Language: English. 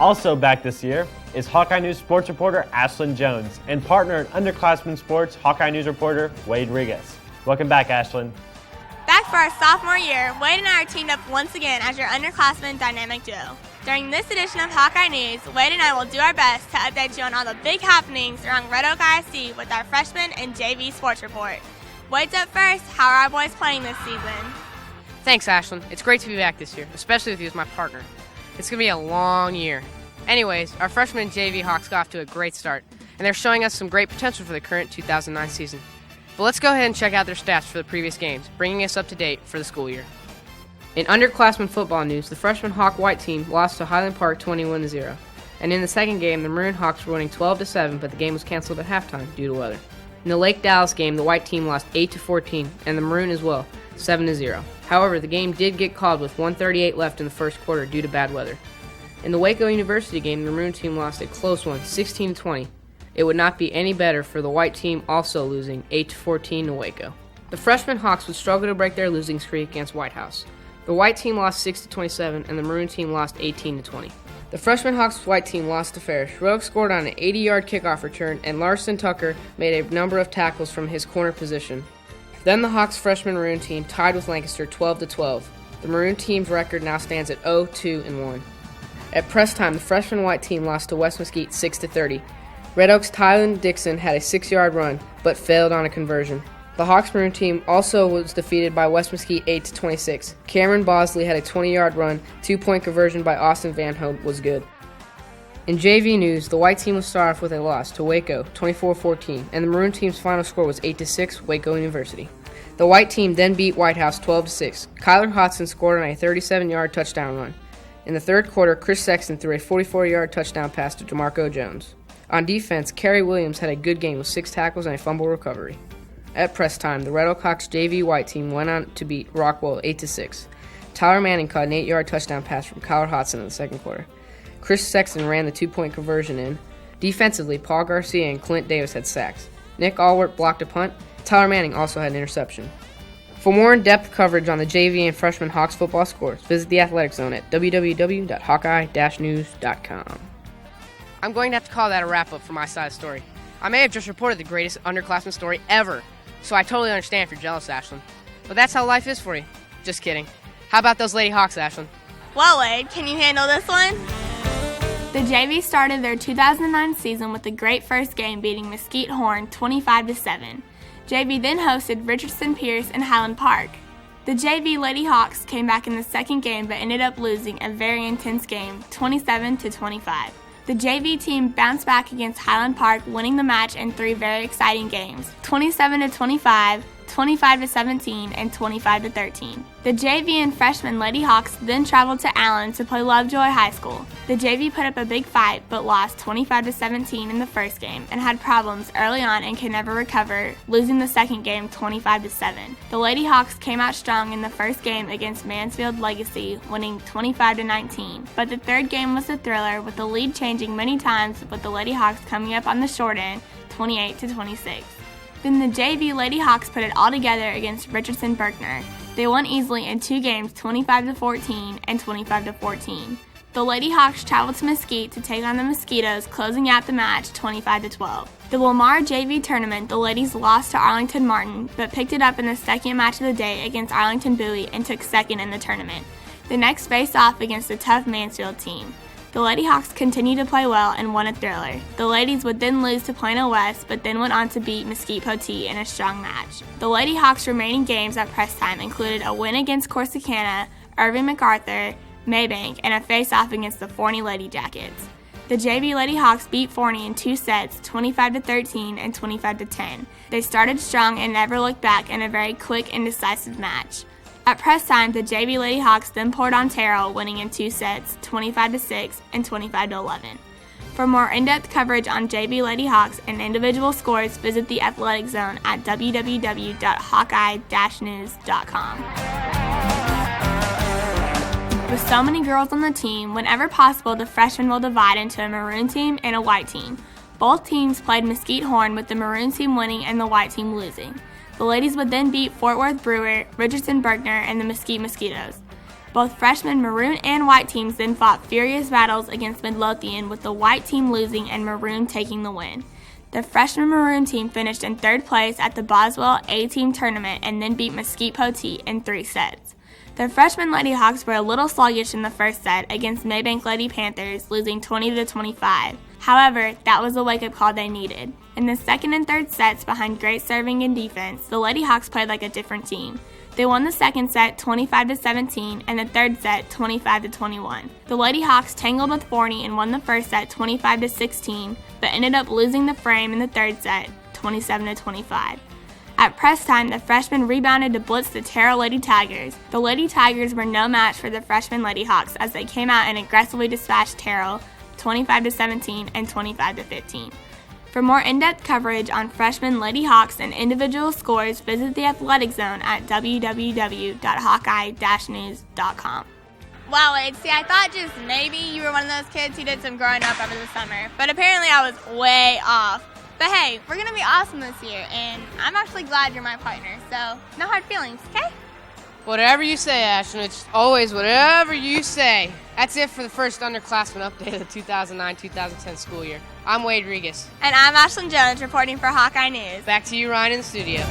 Also back this year is Hawkeye News sports reporter Ashlyn Jones and partner in Underclassmen Sports Hawkeye News reporter Wade Rigas. Welcome back, Ashlyn. Back for our sophomore year, Wade and I are teamed up once again as your underclassmen dynamic duo. During this edition of Hawkeye News, Wade and I will do our best to update you on all the big happenings around Red Oak ISD with our freshman and JV sports report. Wade's up first. How are our boys playing this season? Thanks, Ashlyn. It's great to be back this year, especially with you as my partner. It's going to be a long year. Anyways, our freshman and JV Hawks got off to a great start, and they're showing us some great potential for the current 2009 season. But let's go ahead and check out their stats for the previous games, bringing us up to date for the school year. In underclassmen football news, the freshman Hawk White team lost to Highland Park 21-0. And in the second game, the Maroon Hawks were winning 12-7, but the game was canceled at halftime due to weather. In the Lake Dallas game, the White team lost 8-14, and the Maroon as well, 7-0. However, the game did get called with 1:38 left in the first quarter due to bad weather. In the Waco University game, the Maroon team lost a close one, 16-20. It would not be any better for the White team also losing 8-14 to Waco. The freshman Hawks would struggle to break their losing streak against White House. The White team lost 6-27, and the Maroon team lost 18-20. The freshman Hawks White team lost to Farish. Rogue scored on an 80-yard kickoff return, and Larson Tucker made a number of tackles from his corner position. Then the Hawks freshman Maroon team tied with Lancaster 12-12. The Maroon team's record now stands at 0-2-1. At press time, the freshman White team lost to West Mesquite 6-30. Red Oak's Tylen Dixon had a 6-yard run, but failed on a conversion. The Hawks Maroon team also was defeated by West Mesquite 8-26. Cameron Bosley had a 20-yard run, 2-point conversion by Austin Van Hope was good. In JV news, the White team will start off with a loss to Waco 24-14, and the Maroon team's final score was 8-6 Waco University. The White team then beat White House 12-6. Kyler Hodson scored on a 37-yard touchdown run. In the third quarter, Chris Sexton threw a 44-yard touchdown pass to DeMarco Jones. On defense, Kerry Williams had a good game with 6 tackles and a fumble recovery. At press time, the Red Oak Hawks JV White team went on to beat Rockwell 8-6. Tyler Manning caught an 8-yard touchdown pass from Kyler Hodson in the second quarter. Chris Sexton ran the 2-point conversion in. Defensively, Paul Garcia and Clint Davis had sacks. Nick Allward blocked a punt. Tyler Manning also had an interception. For more in-depth coverage on the JV and freshman Hawks football scores, visit the Athletic Zone at www.hawkeye-news.com. I'm going to have to call that a wrap-up for my side of the story. I may have just reported the greatest underclassmen story ever, so I totally understand if you're jealous, Ashlyn. But that's how life is for you. Just kidding. How about those Lady Hawks, Ashlyn? Well, Wade, can you handle this one? The JV started their 2009 season with a great first game beating Mesquite Horn 25-7. JV then hosted Richardson Pierce and Highland Park. The JV Lady Hawks came back in the second game but ended up losing a very intense game, 27-25. The JV team bounced back against Highland Park, winning the match in 3 very exciting games, 27-25, 25-17, and 25-13. The JV and freshman Lady Hawks then traveled to Allen to play Lovejoy High School. The JV put up a big fight but lost 25-17 in the first game and had problems early on and could never recover, losing the second game 25-7. The Lady Hawks came out strong in the first game against Mansfield Legacy, winning 25-19. But the third game was a thriller, with the lead changing many times, with the Lady Hawks coming up on the short end, 28-26. Then the JV Lady Hawks put it all together against Richardson Berkner. They won easily in 2 games, 25-14 and 25-14. The Lady Hawks traveled to Mesquite to take on the Mosquitoes, closing out the match 25-12. The Lamar JV tournament, the ladies lost to Arlington Martin, but picked it up in the second match of the day against Arlington Bowie and took second in the tournament. The next faced off against a tough Mansfield team. The Lady Hawks continued to play well and won a thriller. The ladies would then lose to Plano West, but then went on to beat Mesquite Poteet in a strong match. The Lady Hawks' remaining games at press time included a win against Corsicana, Irving MacArthur, Maybank, and a face-off against the Forney Lady Jackets. The JV Lady Hawks beat Forney in 2 sets, 25-13 and 25-10. They started strong and never looked back in a very quick and decisive match. At press time, the JV Lady Hawks then poured on Terrell, winning in 2 sets, 25-6 and 25-11. For more in-depth coverage on JV Lady Hawks and individual scores, visit the Athletic Zone at www.hawkeye-news.com. With so many girls on the team, whenever possible, the freshmen will divide into a maroon team and a white team. Both teams played Mesquite Horn, with the maroon team winning and the white team losing. The ladies would then beat Fort Worth Brewer, Richardson Berkner, and the Mesquite Mosquitoes. Both freshman maroon and white teams then fought furious battles against Midlothian, with the white team losing and maroon taking the win. The freshman maroon team finished in third place at the Boswell A-Team tournament and then beat Mesquite Poteet in 3 sets. The freshman Lady Hawks were a little sluggish in the first set against Maybank Lady Panthers, losing 20-25. However, that was the wake-up call they needed. In the second and third sets, behind great serving and defense, the Lady Hawks played like a different team. They won the second set 25-17 and the third set 25-21. The Lady Hawks tangled with Forney and won the first set 25-16, but ended up losing the frame in the third set 27-25. At press time, the freshmen rebounded to blitz the Terrell Lady Tigers. The Lady Tigers were no match for the freshman Lady Hawks as they came out and aggressively dispatched Terrell 25-17 and 25-15. For more in-depth coverage on freshman Lady Hawks and individual scores, visit the Athletic Zone at www.hawkeye-news.com. Wow, Wade, see, I thought just maybe you were one of those kids who did some growing up over the summer, but apparently I was way off. But hey, we're going to be awesome this year, and I'm actually glad you're my partner, so no hard feelings, okay? Whatever you say, Ashlyn. It's always whatever you say. That's it for the first underclassmen update of the 2009-2010 school year. I'm Wade Regas. And I'm Ashlyn Jones reporting for Hawkeye News. Back to you, Ryan, in the studio.